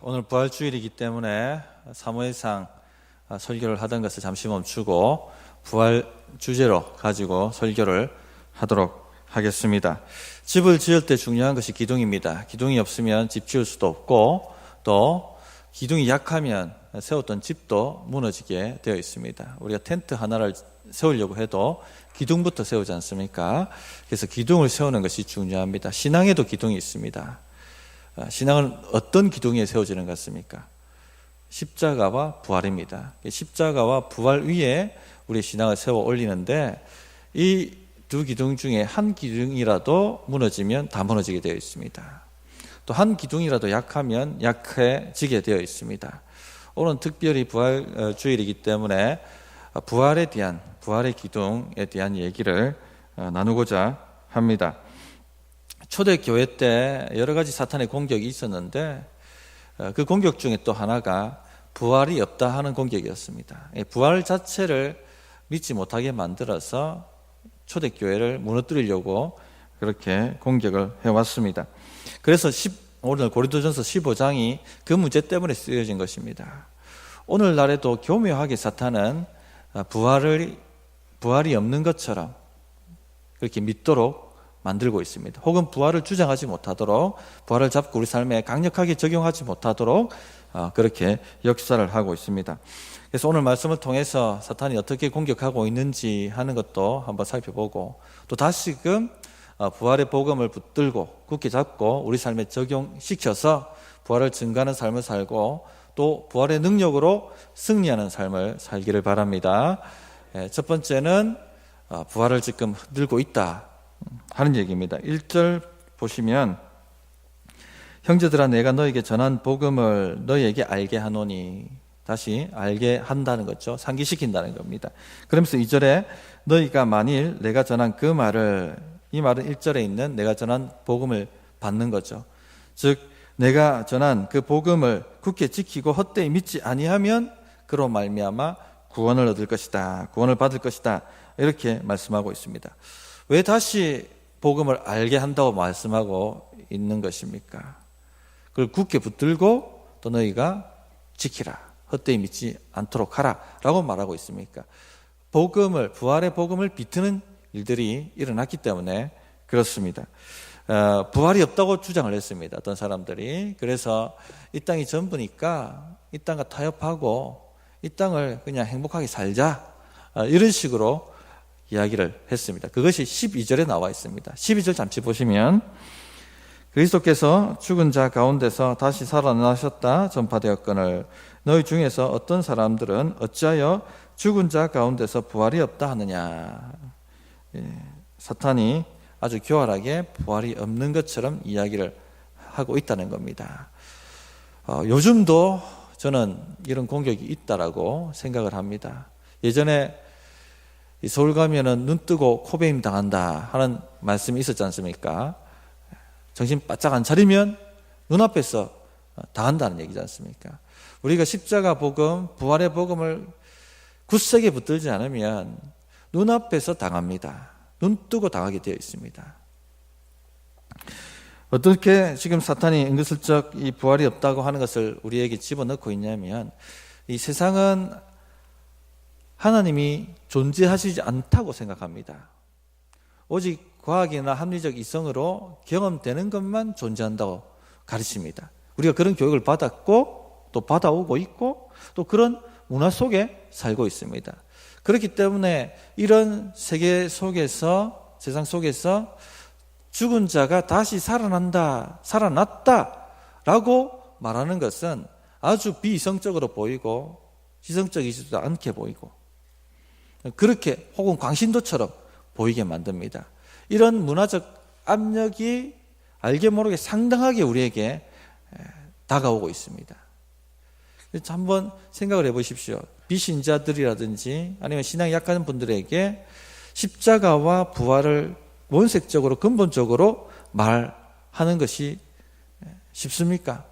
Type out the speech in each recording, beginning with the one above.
오늘 부활주일이기 때문에 사무엘상 설교를 하던 것을 잠시 멈추고 부활 주제로 가지고 설교를 하도록 하겠습니다. 집을 지을 때 중요한 것이 기둥입니다. 기둥이 없으면 집 지을 수도 없고 또 기둥이 약하면 세웠던 집도 무너지게 되어 있습니다. 우리가 텐트 하나를 세우려고 해도 기둥부터 세우지 않습니까? 그래서 기둥을 세우는 것이 중요합니다. 신앙에도 기둥이 있습니다. 신앙은 어떤 기둥에 세워지는 것 같습니까? 십자가와 부활입니다. 십자가와 부활 위에 우리 신앙을 세워 올리는데 이 두 기둥 중에 한 기둥이라도 무너지면 다 무너지게 되어 있습니다. 또 한 기둥이라도 약하면 약해지게 되어 있습니다. 오늘 특별히 부활 주일이기 때문에 부활의 기둥에 대한 얘기를 나누고자 합니다. 초대교회 때 여러 가지 사탄의 공격이 있었는데 그 공격 중에 또 하나가 부활이 없다 하는 공격이었습니다. 부활 자체를 믿지 못하게 만들어서 초대교회를 무너뜨리려고 그렇게 공격을 해왔습니다. 그래서 오늘 고린도전서 15장이 그 문제 때문에 쓰여진 것입니다. 오늘날에도 교묘하게 사탄은 부활이 없는 것처럼 그렇게 믿도록 만들고 있습니다. 혹은 부활을 주장하지 못하도록, 부활을 잡고 우리 삶에 강력하게 적용하지 못하도록 그렇게 역사를 하고 있습니다. 그래서 오늘 말씀을 통해서 사탄이 어떻게 공격하고 있는지 하는 것도 한번 살펴보고, 또 다시금 부활의 복음을 붙들고 굳게 잡고 우리 삶에 적용시켜서 부활을 증거하는 삶을 살고 또 부활의 능력으로 승리하는 삶을 살기를 바랍니다. 첫 번째는 부활을 지금 흔들고 있다 하는 얘기입니다. 1절 보시면, 형제들아 내가 너에게 전한 복음을 너에게 알게 하노니, 다시 알게 한다는 거죠. 상기시킨다는 겁니다. 그러면서 2절에 너희가 만일 내가 전한 그 말을, 이 말은 1절에 있는 내가 전한 복음을 받는 거죠. 즉 내가 전한 그 복음을 굳게 지키고 헛되이 믿지 아니하면 그로 말미암아 구원을 얻을 것이다, 구원을 받을 것이다, 이렇게 말씀하고 있습니다. 왜 다시 복음을 알게 한다고 말씀하고 있는 것입니까? 그걸 굳게 붙들고 또 너희가 지키라, 헛되이 믿지 않도록 하라 라고 말하고 있습니까? 부활의 복음을 비트는 일들이 일어났기 때문에 그렇습니다. 부활이 없다고 주장을 했습니다, 어떤 사람들이. 그래서 이 땅이 전부니까 이 땅과 타협하고 이 땅을 그냥 행복하게 살자, 이런 식으로 이야기를 했습니다. 그것이 12절에 나와 있습니다. 12절 잠시 보시면, 그리스도께서 죽은 자 가운데서 다시 살아나셨다 전파되었거늘 너희 중에서 어떤 사람들은 어찌하여 죽은 자 가운데서 부활이 없다 하느냐. 사탄이 아주 교활하게 부활이 없는 것처럼 이야기를 하고 있다는 겁니다. 요즘도 저는 이런 공격이 있다라고 생각을 합니다. 예전에 서울 가면은 눈 뜨고 코베임 당한다 하는 말씀이 있었지 않습니까? 정신 바짝 안 차리면 눈앞에서 당한다는 얘기지 않습니까? 우리가 십자가 복음, 부활의 복음을 굳세게 붙들지 않으면 눈앞에서 당합니다. 눈 뜨고 당하게 되어 있습니다. 어떻게 지금 사탄이 은근슬쩍 이 부활이 없다고 하는 것을 우리에게 집어넣고 있냐면, 이 세상은 하나님이 존재하시지 않다고 생각합니다. 오직 과학이나 합리적 이성으로 경험되는 것만 존재한다고 가르칩니다. 우리가 그런 교육을 받았고 또 받아오고 있고 또 그런 문화 속에 살고 있습니다. 그렇기 때문에 이런 세계 속에서, 세상 속에서 죽은 자가 다시 살아났다 라고 말하는 것은 아주 비이성적으로 보이고 지성적이지도 않게 보이고, 그렇게 혹은 광신도처럼 보이게 만듭니다. 이런 문화적 압력이 알게 모르게 상당하게 우리에게 다가오고 있습니다. 한번 생각을 해보십시오. 비신자들이라든지 아니면 신앙이 약한 분들에게 십자가와 부활을 원색적으로 근본적으로 말하는 것이 쉽습니까?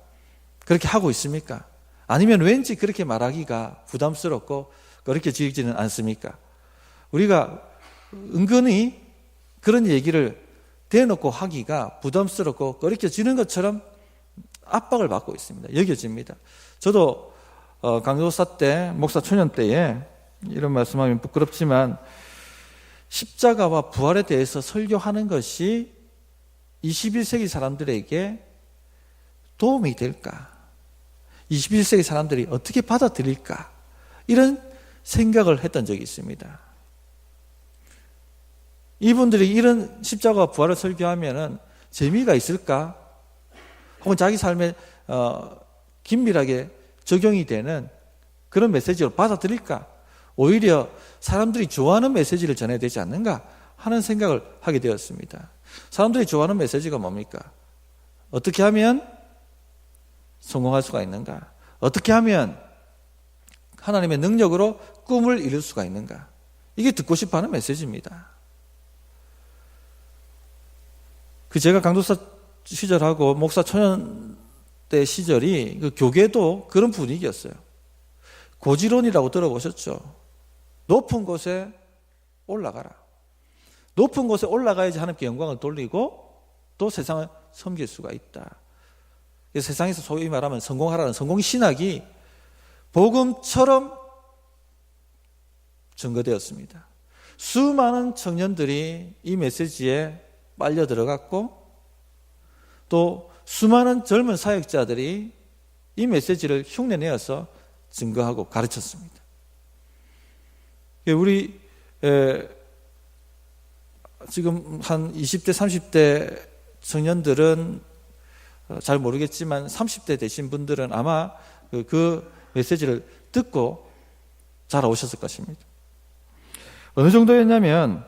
그렇게 하고 있습니까? 아니면 왠지 그렇게 말하기가 부담스럽고 그렇게 지지는 않습니까? 우리가 은근히 그런 얘기를 대놓고 하기가 부담스럽고 꺼리껴지는 것처럼 압박을 받고 있습니다. 여겨집니다. 저도 강도사 때, 목사 초년 때에 이런 말씀하면 부끄럽지만 십자가와 부활에 대해서 설교하는 것이 21세기 사람들에게 도움이 될까? 21세기 사람들이 어떻게 받아들일까? 이런 생각을 했던 적이 있습니다. 이분들이 이런 십자가와 부활을 설교하면은 재미가 있을까? 혹은 자기 삶에 긴밀하게 적용이 되는 그런 메시지로 받아들일까? 오히려 사람들이 좋아하는 메시지를 전해야 되지 않는가 하는 생각을 하게 되었습니다. 사람들이 좋아하는 메시지가 뭡니까? 어떻게 하면 성공할 수가 있는가? 어떻게 하면 하나님의 능력으로 꿈을 이룰 수가 있는가? 이게 듣고 싶어하는 메시지입니다. 제가 강도사 시절하고 목사 초년 때 시절이 그 교계도 그런 분위기였어요. 고지론이라고 들어보셨죠? 높은 곳에 올라가라. 높은 곳에 올라가야지 하나님께 영광을 돌리고 또 세상을 섬길 수가 있다. 세상에서 소위 말하면 성공하라는 성공신학이 복음처럼 증거되었습니다. 수많은 청년들이 이 메시지에 빨려 들어갔고 또 수많은 젊은 사역자들이 이 메시지를 흉내내어서 증거하고 가르쳤습니다. 우리 지금 한 20대, 30대 청년들은 잘 모르겠지만 30대 되신 분들은 아마 그 메시지를 듣고 자라오셨을 것입니다. 어느 정도였냐면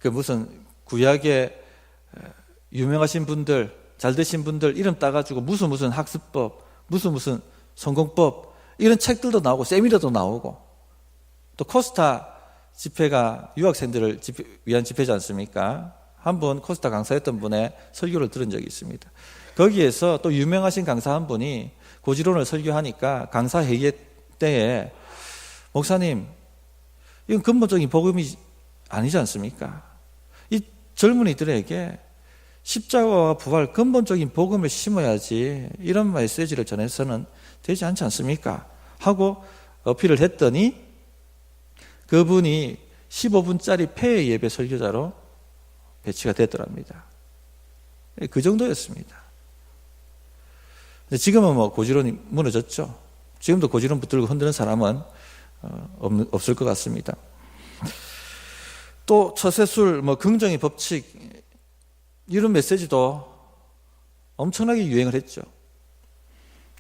무슨 구약의 유명하신 분들, 잘 되신 분들 이름 따가지고 무슨 학습법, 무슨 성공법 이런 책들도 나오고 세미나도 나오고 또 코스타 집회가 유학생들을 위한 집회지 않습니까? 한 분 코스타 강사였던 분의 설교를 들은 적이 있습니다. 거기에서 또 유명하신 강사 한 분이 고지론을 설교하니까 강사 회의 때에 목사님 이건 근본적인 복음이 아니지 않습니까? 이 젊은이들에게 십자가와 부활 근본적인 복음을 심어야지 이런 메시지를 전해서는 되지 않지 않습니까? 하고 어필을 했더니 그분이 15분짜리 폐회 예배 설교자로 배치가 됐더랍니다. 그 정도였습니다. 지금은 고지론이 무너졌죠. 지금도 고지론 붙들고 흔드는 사람은 없을 것 같습니다. 또 처세술, 긍정의 법칙 이런 메시지도 엄청나게 유행을 했죠.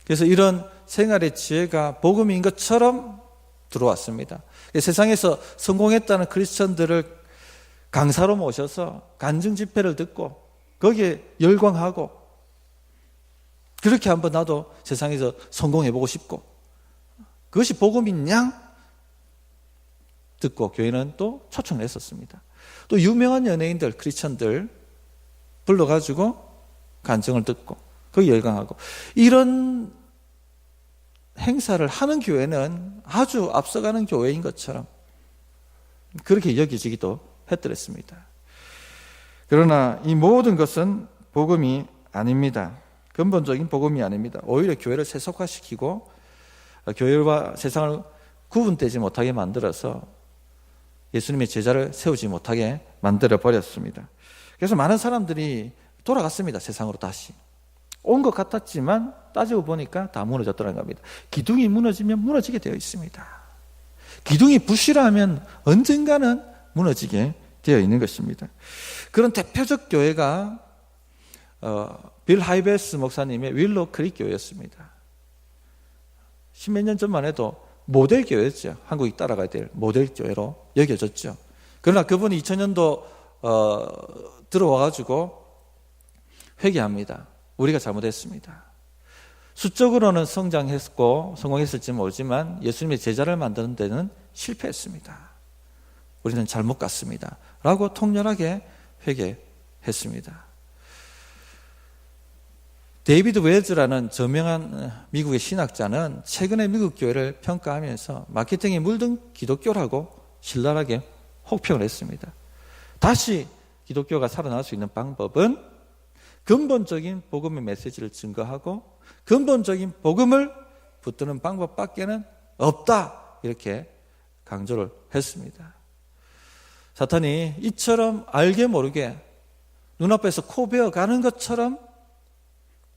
그래서 이런 생활의 지혜가 복음인 것처럼 들어왔습니다. 세상에서 성공했다는 크리스천들을 강사로 모셔서 간증 집회를 듣고 거기에 열광하고 그렇게 한번 나도 세상에서 성공해보고 싶고 그것이 복음인 양 듣고 교회는 또 초청을 했었습니다. 또 유명한 연예인들, 크리스천들 불러가지고 간증을 듣고 거기 열광하고 이런 행사를 하는 교회는 아주 앞서가는 교회인 것처럼 그렇게 여겨지기도 했더랬습니다. 그러나 이 모든 것은 복음이 아닙니다. 근본적인 복음이 아닙니다. 오히려 교회를 세속화시키고 교회와 세상을 구분되지 못하게 만들어서 예수님의 제자를 세우지 못하게 만들어 버렸습니다. 그래서 많은 사람들이 돌아갔습니다. 세상으로 다시 온 것 같았지만 따지고 보니까 다 무너졌더라는 겁니다. 기둥이 무너지면 무너지게 되어 있습니다. 기둥이 부실하면 언젠가는 무너지게 되어 있는 것입니다. 그런 대표적 교회가 빌 하이베스 목사님의 윌로우 크릭 교회였습니다. 십몇 년 전만 해도 모델 교회였죠. 한국이 따라가야 될 모델 교회로 여겨졌죠. 그러나 그분이 2000년도 들어와가지고 회개합니다. 우리가 잘못했습니다. 수적으로는 성장했고 성공했을지 모르지만 예수님의 제자를 만드는 데는 실패했습니다. 우리는 잘못 갔습니다. 라고 통렬하게 회개했습니다. 데이비드 웰즈라는 저명한 미국의 신학자는 최근에 미국 교회를 평가하면서 마케팅에 물든 기독교라고 신랄하게 혹평을 했습니다. 다시 기독교가 살아날 수 있는 방법은 근본적인 복음의 메시지를 증거하고 근본적인 복음을 붙드는 방법밖에는 없다, 이렇게 강조를 했습니다. 사탄이 이처럼 알게 모르게 눈앞에서 코 베어가는 것처럼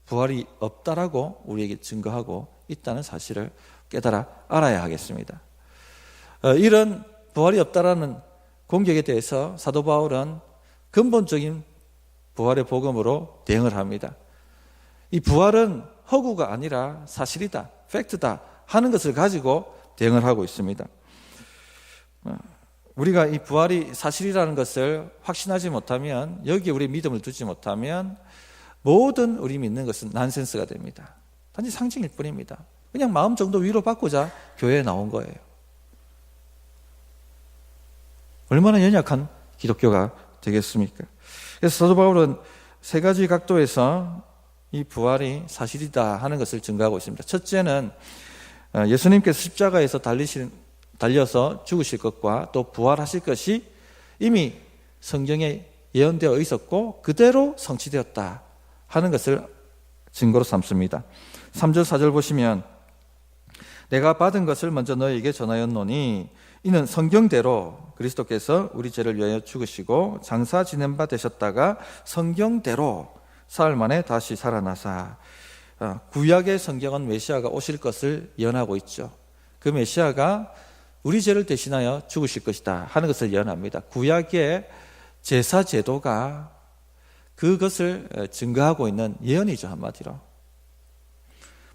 부활이 없다라고 우리에게 증거하고 있다는 사실을 깨달아 알아야 하겠습니다. 이런 부활이 없다라는 공격에 대해서 사도 바울은 근본적인 부활의 복음으로 대응을 합니다. 이 부활은 허구가 아니라 사실이다, 팩트다 하는 것을 가지고 대응을 하고 있습니다. 우리가 이 부활이 사실이라는 것을 확신하지 못하면, 여기에 우리 믿음을 두지 못하면 모든 우리 믿는 것은 난센스가 됩니다. 단지 상징일 뿐입니다. 그냥 마음 정도 위로받고자 교회에 나온 거예요. 얼마나 연약한 기독교가 되겠습니까? 그래서 사도 바울은 세 가지 각도에서 이 부활이 사실이다 하는 것을 증거하고 있습니다. 첫째는 예수님께서 십자가에서 달려서 죽으실 것과 또 부활하실 것이 이미 성경에 예언되어 있었고 그대로 성취되었다 하는 것을 증거로 삼습니다. 3절 4절 보시면 내가 받은 것을 먼저 너에게 전하였노니 이는 성경대로 그리스도께서 우리 죄를 위하여 죽으시고 장사 지낸 바 되셨다가 성경대로 사흘 만에 다시 살아나사. 구약의 성경은 메시아가 오실 것을 예언하고 있죠. 그 메시아가 우리 죄를 대신하여 죽으실 것이다 하는 것을 예언합니다. 구약의 제사 제도가 그것을 증거하고 있는 예언이죠, 한마디로.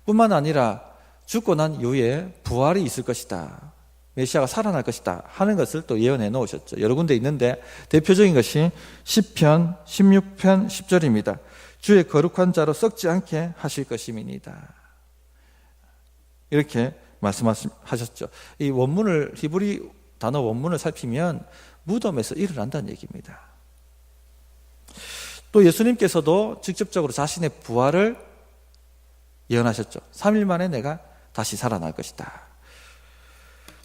뿐만 아니라 죽고 난 이후에 부활이 있을 것이다, 메시아가 살아날 것이다 하는 것을 또 예언해 놓으셨죠. 여러 군데 있는데 대표적인 것이 시편 16편 10절입니다. 주의 거룩한 자로 썩지 않게 하실 것임이니이다, 이렇게 말씀하셨죠. 이 원문을, 히브리 단어 원문을 살피면 무덤에서 일어난다는 얘기입니다. 또 예수님께서도 직접적으로 자신의 부활을 예언하셨죠. 3일 만에 내가 다시 살아날 것이다.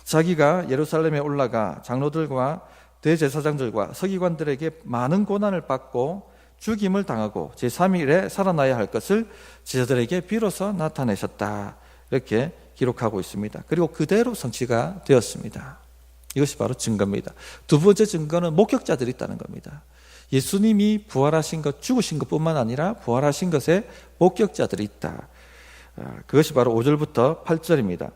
자기가 예루살렘에 올라가 장로들과 대제사장들과 서기관들에게 많은 고난을 받고 죽임을 당하고 제3일에 살아나야 할 것을 제자들에게 비로소 나타내셨다, 이렇게 기록하고 있습니다. 그리고 그대로 성취가 되었습니다. 이것이 바로 증거입니다. 두 번째 증거는 목격자들이 있다는 겁니다. 예수님이 부활하신 것, 죽으신 것뿐만 아니라 부활하신 것에 목격자들이 있다. 그것이 바로 5절부터 8절입니다.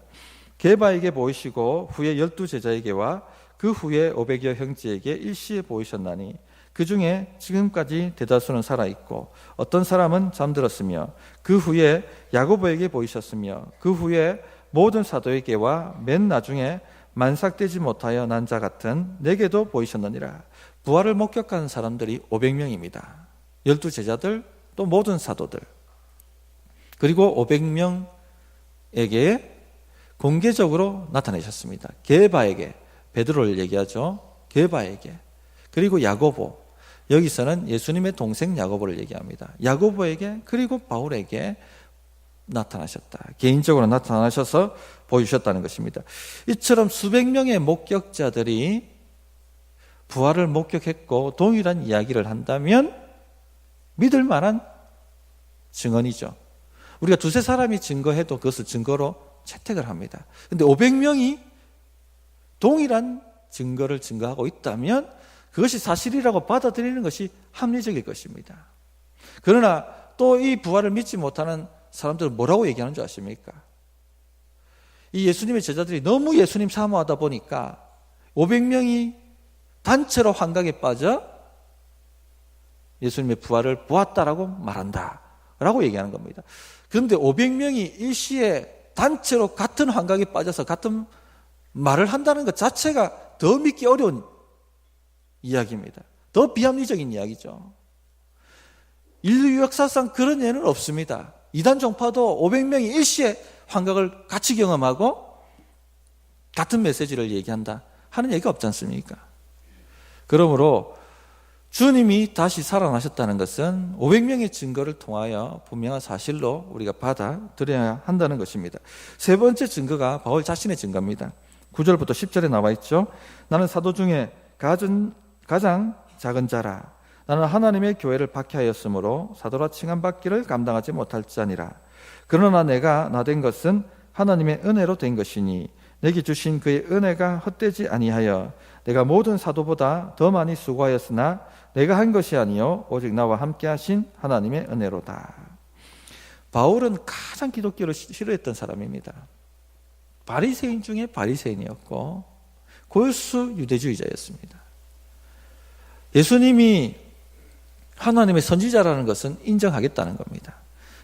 게바에게 보이시고 후에 12제자에게와 그 후에 500여 형제에게 일시에 보이셨나니 그 중에 지금까지 대다수는 살아있고 어떤 사람은 잠들었으며 그 후에 야고보에게 보이셨으며 그 후에 모든 사도에게와 맨 나중에 만삭되지 못하여 난 자 같은 내게도 보이셨느니라. 부활을 목격한 사람들이 500명입니다. 12제자들, 또 모든 사도들, 그리고 500명에게 공개적으로 나타내셨습니다. 게바에게, 베드로를 얘기하죠. 게바에게, 그리고 야고보, 여기서는 예수님의 동생 야고보를 얘기합니다. 야고보에게, 그리고 바울에게 나타나셨다. 개인적으로 나타나셔서 보여주셨다는 것입니다. 이처럼 수백 명의 목격자들이 부활을 목격했고 동일한 이야기를 한다면 믿을 만한 증언이죠. 우리가 두세 사람이 증거해도 그것을 증거로 채택을 합니다. 그런데 500명이 동일한 증거를 증거하고 있다면 그것이 사실이라고 받아들이는 것이 합리적일 것입니다. 그러나 또 이 부활을 믿지 못하는 사람들은 뭐라고 얘기하는 줄 아십니까? 이 예수님의 제자들이 너무 예수님 사모하다 보니까 500명이 단체로 환각에 빠져 예수님의 부활을 보았다라고 말한다 라고 얘기하는 겁니다. 그런데 500명이 일시에 단체로 같은 환각에 빠져서 같은 말을 한다는 것 자체가 더 믿기 어려운 이야기입니다. 더 비합리적인 이야기죠. 인류 역사상 그런 예는 없습니다. 이단 종파도 500명이 일시에 환각을 같이 경험하고 같은 메시지를 얘기한다 하는 얘기가 없지 않습니까? 그러므로 주님이 다시 살아나셨다는 것은 500명의 증거를 통하여 분명한 사실로 우리가 받아들여야 한다는 것입니다. 세 번째 증거가 바울 자신의 증거입니다. 9절부터 10절에 나와 있죠. 나는 사도 중에 가장 작은 자라. 나는 하나님의 교회를 박해하였으므로 사도라 칭함받기를 감당하지 못할 자니라. 그러나 내가 나된 것은 하나님의 은혜로 된 것이니 내게 주신 그의 은혜가 헛되지 아니하여 내가 모든 사도보다 더 많이 수고하였으나 내가 한 것이 아니요 오직 나와 함께 하신 하나님의 은혜로다. 바울은 가장 기독교를 싫어했던 사람입니다. 바리새인 중에 바리새인이었고 골수 유대주의자였습니다. 예수님이 하나님의 선지자라는 것은 인정하겠다는 겁니다.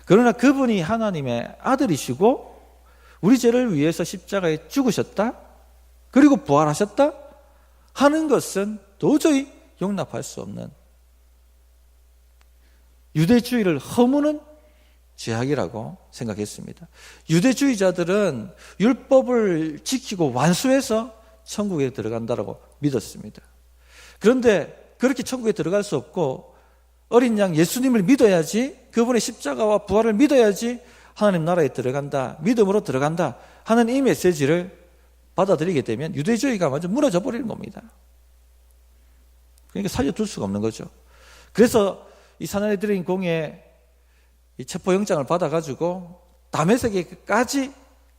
그러나 그분이 하나님의 아들이시고 우리 죄를 위해서 십자가에 죽으셨다, 그리고 부활하셨다 하는 것은 도저히 용납할 수 없는, 유대주의를 허무는 죄악이라고 생각했습니다. 유대주의자들은 율법을 지키고 완수해서 천국에 들어간다고 믿었습니다. 그런데 그렇게 천국에 들어갈 수 없고 어린 양 예수님을 믿어야지, 그분의 십자가와 부활을 믿어야지 하나님 나라에 들어간다, 믿음으로 들어간다 하는 이 메시지를 받아들이게 되면 유대주의가 완전 무너져 버리는 겁니다. 그러니까 살려둘 수가 없는 거죠. 그래서 이 사내들인 공에 이 체포영장을 받아가지고 다메섹에까지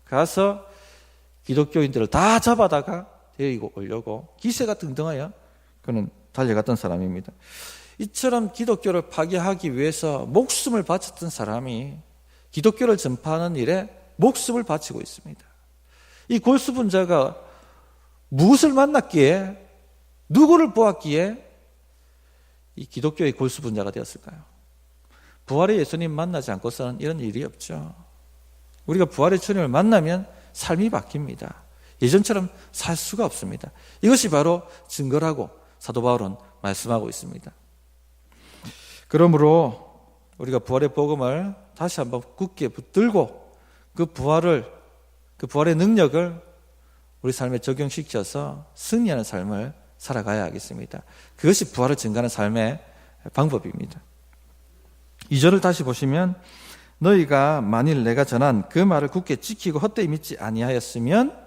가서 기독교인들을 다 잡아다가 데리고 오려고 기세가 등등하여 그는 달려갔던 사람입니다. 이처럼 기독교를 파괴하기 위해서 목숨을 바쳤던 사람이 기독교를 전파하는 일에 목숨을 바치고 있습니다. 이 골수분자가 무엇을 만났기에, 누구를 보았기에 이 기독교의 골수분자가 되었을까요? 부활의 예수님 만나지 않고서는 이런 일이 없죠. 우리가 부활의 주님을 만나면 삶이 바뀝니다. 예전처럼 살 수가 없습니다. 이것이 바로 증거라고 사도 바울은 말씀하고 있습니다. 그러므로 우리가 부활의 복음을 다시 한번 굳게 붙들고 그 부활의 능력을 우리 삶에 적용시켜서 승리하는 삶을 살아가야 하겠습니다. 그것이 부활을 증가하는 삶의 방법입니다. 2절을 다시 보시면 너희가 만일 내가 전한 그 말을 굳게 지키고 헛되이 믿지 아니하였으면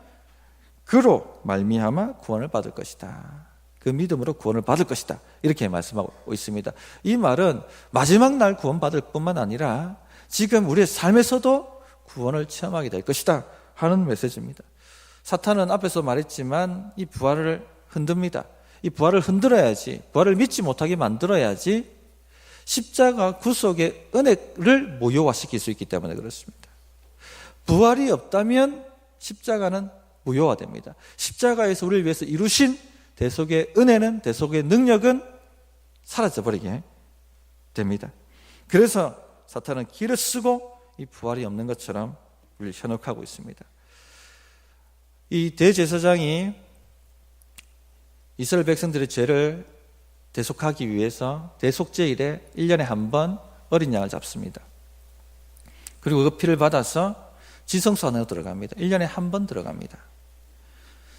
그로 말미암아 구원을 받을 것이다. 그 믿음으로 구원을 받을 것이다. 이렇게 말씀하고 있습니다. 이 말은 마지막 날 구원받을 뿐만 아니라 지금 우리의 삶에서도 구원을 체험하게 될 것이다 하는 메시지입니다. 사탄은 앞에서 말했지만 이 부활을 흔듭니다. 이 부활을 흔들어야지, 부활을 믿지 못하게 만들어야지 십자가 구속의 은혜를 무효화시킬 수 있기 때문에 그렇습니다. 부활이 없다면 십자가는 무효화됩니다. 십자가에서 우리를 위해서 이루신 대속의 은혜는, 대속의 능력은 사라져버리게 됩니다. 그래서 사탄은 길을 쓰고 이 부활이 없는 것처럼 우리를 현혹하고 있습니다. 이 대제사장이 이스라엘 백성들의 죄를 대속하기 위해서 대속제일에 1년에 한 번 어린 양을 잡습니다. 그리고 그 피를 받아서 지성소 안으로 들어갑니다. 1년에 한 번 들어갑니다.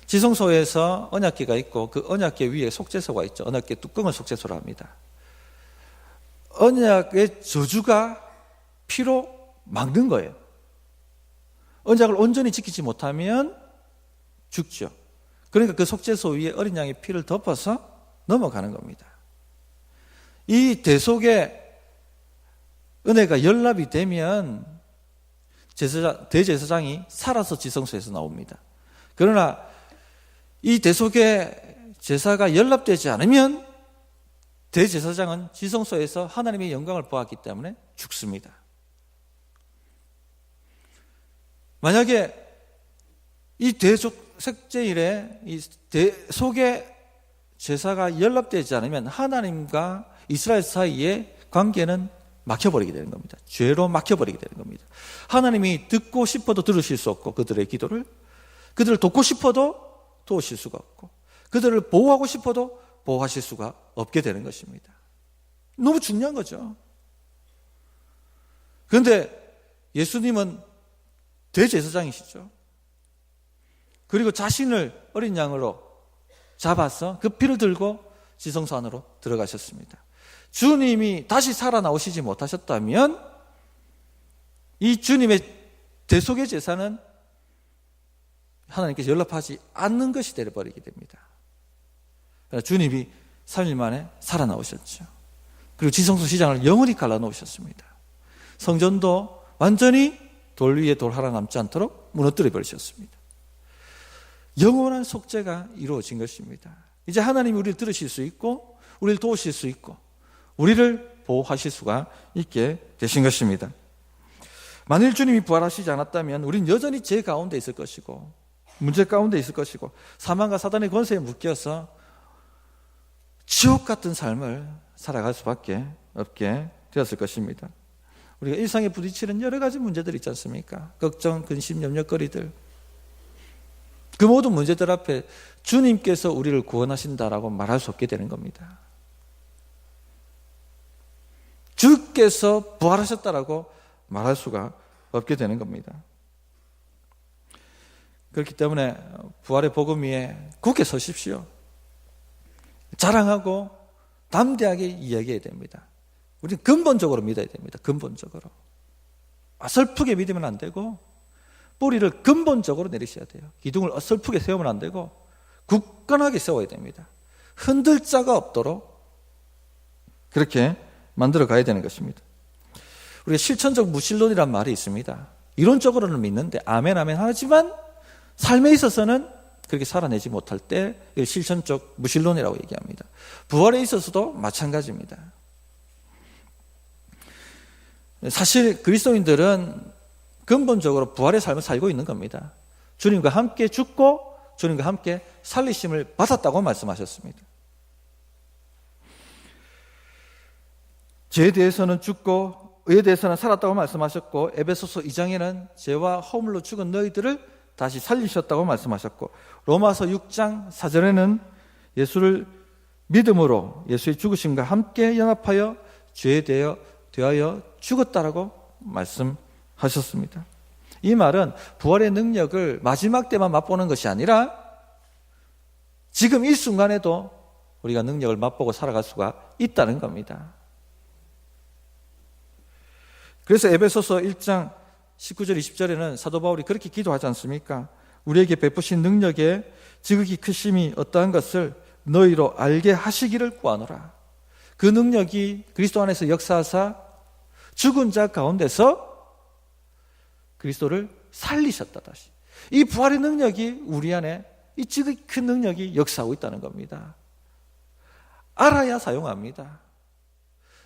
지성소에서 언약궤가 있고 그 언약궤 위에 속죄소가 있죠. 언약궤 뚜껑을 속죄소로 합니다. 언약의 저주가 피로 막는 거예요. 언약을 온전히 지키지 못하면 죽죠. 그러니까 그 속죄소 위에 어린 양의 피를 덮어서 넘어가는 겁니다. 이 대속의 은혜가 연락이 되면 대제사장이 살아서 지성소에서 나옵니다. 그러나 이 대속의 제사가 연락되지 않으면 대제사장은 지성소에서 하나님의 영광을 보았기 때문에 죽습니다. 만약에 이 대속제일에 이 대속의 제사가 연락되지 않으면 하나님과 이스라엘 사이의 관계는 막혀버리게 되는 겁니다. 죄로 막혀버리게 되는 겁니다. 하나님이 듣고 싶어도 들으실 수 없고 그들의 기도를, 그들을 돕고 싶어도 도우실 수가 없고 그들을 보호하고 싶어도 보호하실 수가 없게 되는 것입니다. 너무 중요한 거죠. 그런데 예수님은 대제사장이시죠. 그리고 자신을 어린 양으로 잡아서 그 피를 들고 지성소 안으로 들어가셨습니다. 주님이 다시 살아나오시지 못하셨다면 이 주님의 대속의 제사는 하나님께서 연락하지 않는 것이 되어버리게 됩니다. 주님이 3일 만에 살아나오셨죠. 그리고 지성소 시장을 영원히 갈라놓으셨습니다. 성전도 완전히 돌 위에 돌 하나 남지 않도록 무너뜨려 버리셨습니다. 영원한 속죄가 이루어진 것입니다. 이제 하나님이 우리를 들으실 수 있고 우리를 도우실 수 있고 우리를 보호하실 수가 있게 되신 것입니다. 만일 주님이 부활하시지 않았다면 우린 여전히 죄 가운데 있을 것이고 문제 가운데 있을 것이고 사망과 사단의 권세에 묶여서 지옥 같은 삶을 살아갈 수밖에 없게 되었을 것입니다. 우리가 일상에 부딪히는 여러 가지 문제들 있지 않습니까? 걱정, 근심, 염려거리들. 그 모든 문제들 앞에 주님께서 우리를 구원하신다라고 말할 수 없게 되는 겁니다. 주께서 부활하셨다라고 말할 수가 없게 되는 겁니다. 그렇기 때문에 부활의 복음 위에 굳게 서십시오. 자랑하고 담대하게 이야기해야 됩니다. 우리는 근본적으로 믿어야 됩니다. 근본적으로. 어설프게 믿으면 안 되고 뿌리를 근본적으로 내리셔야 돼요. 기둥을 어설프게 세우면 안 되고 굳건하게 세워야 됩니다. 흔들 자가 없도록 그렇게 만들어 가야 되는 것입니다. 우리가 실천적 무신론이라는 말이 있습니다. 이론적으로는 믿는데 아멘 아멘 하지만 삶에 있어서는 그렇게 살아내지 못할 때 실천적 무신론이라고 얘기합니다. 부활에 있어서도 마찬가지입니다. 사실 그리스도인들은 근본적으로 부활의 삶을 살고 있는 겁니다. 주님과 함께 죽고 주님과 함께 살리심을 받았다고 말씀하셨습니다. 죄에 대해서는 죽고 의에 대해서는 살았다고 말씀하셨고 에베소서 2장에는 죄와 허물로 죽은 너희들을 다시 살리셨다고 말씀하셨고 로마서 6장 4절에는 예수를 믿음으로 예수의 죽으심과 함께 연합하여 죄에 대하여 죽었다라고 말씀하셨습니다. 이 말은 부활의 능력을 마지막 때만 맛보는 것이 아니라 지금 이 순간에도 우리가 능력을 맛보고 살아갈 수가 있다는 겁니다. 그래서 에베소서 1장 19절 20절에는 사도 바울이 그렇게 기도하지 않습니까? 우리에게 베푸신 능력의 지극히 크심이 어떠한 것을 너희로 알게 하시기를 구하노라. 그 능력이 그리스도 안에서 역사하사 죽은 자 가운데서 그리스도를 살리셨다. 다시 이 부활의 능력이 우리 안에 이 지극히 큰 능력이 역사하고 있다는 겁니다. 알아야 사용합니다.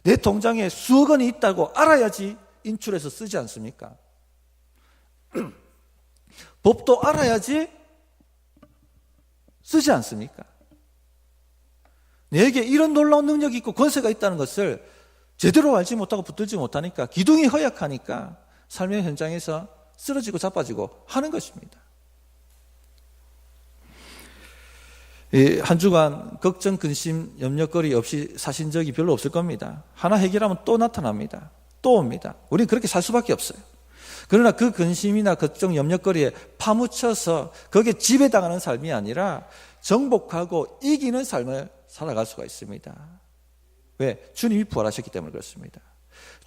내 통장에 수억 원이 있다고 알아야지 인출해서 쓰지 않습니까? 법도 알아야지 쓰지 않습니까? 내게 이런 놀라운 능력이 있고 권세가 있다는 것을 제대로 알지 못하고 붙들지 못하니까 기둥이 허약하니까 삶의 현장에서 쓰러지고 자빠지고 하는 것입니다. 한 주간 걱정, 근심, 염려거리 없이 사신 적이 별로 없을 겁니다. 하나 해결하면 또 나타납니다. 또 옵니다. 우리는 그렇게 살 수밖에 없어요. 그러나 그 근심이나 걱정, 염려거리에 파묻혀서 거기에 지배당하는 삶이 아니라 정복하고 이기는 삶을 살아갈 수가 있습니다. 왜? 주님이 부활하셨기 때문에 그렇습니다.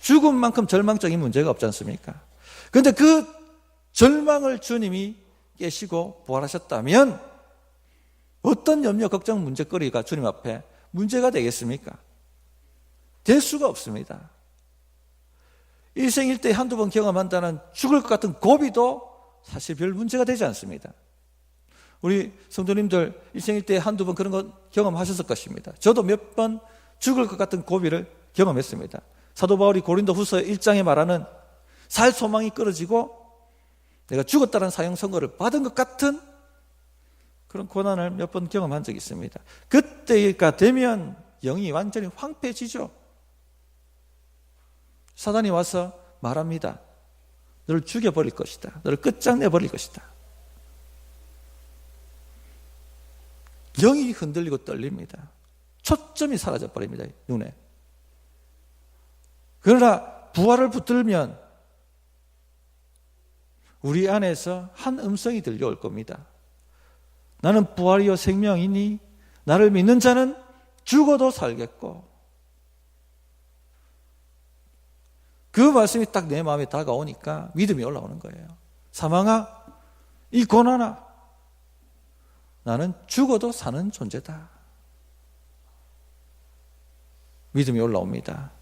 죽음만큼 절망적인 문제가 없지 않습니까? 그런데 그 절망을 주님이 깨시고 부활하셨다면 어떤 염려, 걱정, 문제거리가 주님 앞에 문제가 되겠습니까? 될 수가 없습니다. 일생일대에 한두 번 경험한다는 죽을 것 같은 고비도 사실 별 문제가 되지 않습니다. 우리 성도님들 일생일대에 한두 번 그런 거 경험하셨을 것입니다. 저도 몇 번 죽을 것 같은 고비를 경험했습니다. 사도 바울이 고린도 후서 1장에 말하는 살 소망이 끊어지고 내가 죽었다는 사형 선고를 받은 것 같은 그런 고난을 몇 번 경험한 적이 있습니다. 그때가 되면 영이 완전히 황폐해지죠. 사단이 와서 말합니다. 너를 죽여버릴 것이다. 너를 끝장내버릴 것이다. 영이 흔들리고 떨립니다. 초점이 사라져버립니다. 눈에. 그러나 부활을 붙들면 우리 안에서 한 음성이 들려올 겁니다. 나는 부활이요 생명이니 나를 믿는 자는 죽어도 살겠고, 그 말씀이 딱 내 마음에 다가오니까 믿음이 올라오는 거예요. 사망아, 이 고난아, 나는 죽어도 사는 존재다. 믿음이 올라옵니다.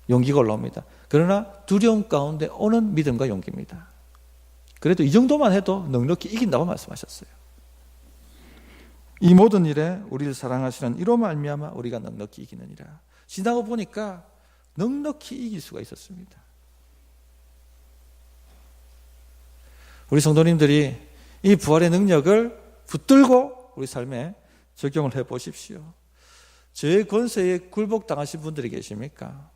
용기가 올라옵니다. 그러나 두려움 가운데 오는 믿음과 용기입니다. 그래도 이 정도만 해도 넉넉히 이긴다고 말씀하셨어요. 이 모든 일에 우리를 사랑하시는 이로 말미암아 우리가 넉넉히 이기느니라. 지나고 보니까 넉넉히 이길 수가 있었습니다. 우리 성도님들이 이 부활의 능력을 붙들고 우리 삶에 적용을 해 보십시오. 죄의 권세에 굴복당하신 분들이 계십니까?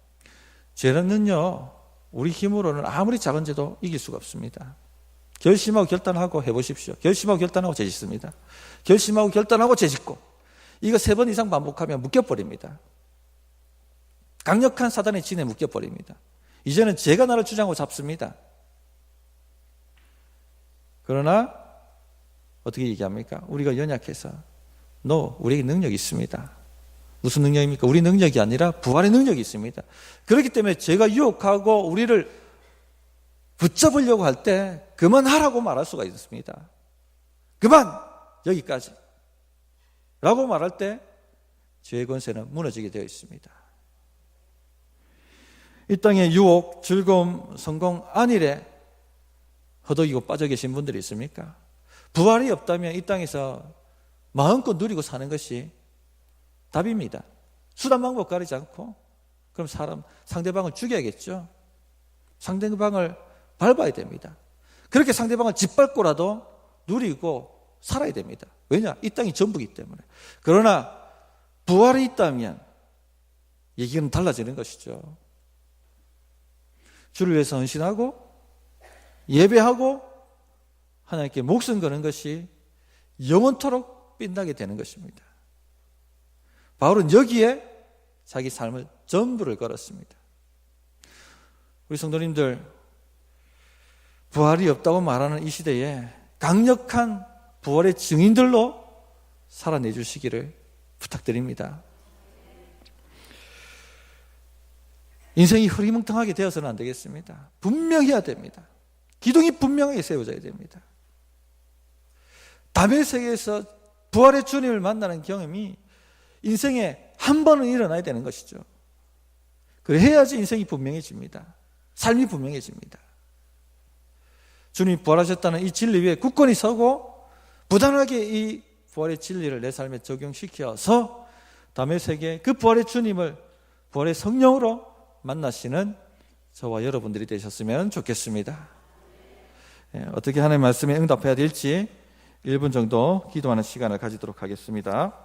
죄는요, 우리 힘으로는 아무리 작은 죄도 이길 수가 없습니다. 결심하고 결단하고 해보십시오. 결심하고 결단하고 죄 짓습니다. 결심하고 결단하고 죄 짓고, 이거 3번 이상 반복하면 묶여버립니다. 강력한 사단의 진에 묶여버립니다. 이제는 죄가 나를 주장하고 잡습니다. 그러나 어떻게 얘기합니까? 우리가 연약해서 우리에게 능력이 있습니다. 무슨 능력입니까? 우리 능력이 아니라 부활의 능력이 있습니다. 그렇기 때문에 죄가 유혹하고 우리를 붙잡으려고 할 때 그만하라고 말할 수가 있습니다. 그만! 여기까지 라고 말할 때 죄의 권세는 무너지게 되어 있습니다. 이 땅의 유혹, 즐거움, 성공, 안일에 허덕이고 빠져 계신 분들이 있습니까? 부활이 없다면 이 땅에서 마음껏 누리고 사는 것이 답입니다. 수단 방법 가리지 않고, 그럼 상대방을 죽여야겠죠. 상대방을 밟아야 됩니다. 그렇게 상대방을 짓밟고라도 누리고 살아야 됩니다. 왜냐? 이 땅이 전부이기 때문에. 그러나 부활이 있다면 얘기는 달라지는 것이죠. 주를 위해서 헌신하고 예배하고 하나님께 목숨 거는 것이 영원토록 빛나게 되는 것입니다. 바울은 여기에 자기 삶을 전부를 걸었습니다. 우리 성도님들, 부활이 없다고 말하는 이 시대에 강력한 부활의 증인들로 살아내 주시기를 부탁드립니다. 인생이 흐리멍텅하게 되어서는 안 되겠습니다. 분명해야 됩니다. 기둥이 분명하게 세워져야 됩니다. 담의 세계에서 부활의 주님을 만나는 경험이 인생에 한 번은 일어나야 되는 것이죠. 그래야지 인생이 분명해집니다. 삶이 분명해집니다. 주님이 부활하셨다는 이 진리 위에 굳건히 서고 부단하게 이 부활의 진리를 내 삶에 적용시켜서 담의 세계 그 부활의 주님을 부활의 성령으로 만나시는 저와 여러분들이 되셨으면 좋겠습니다. 어떻게 하나님의 말씀에 응답해야 될지 1분 정도 기도하는 시간을 가지도록 하겠습니다.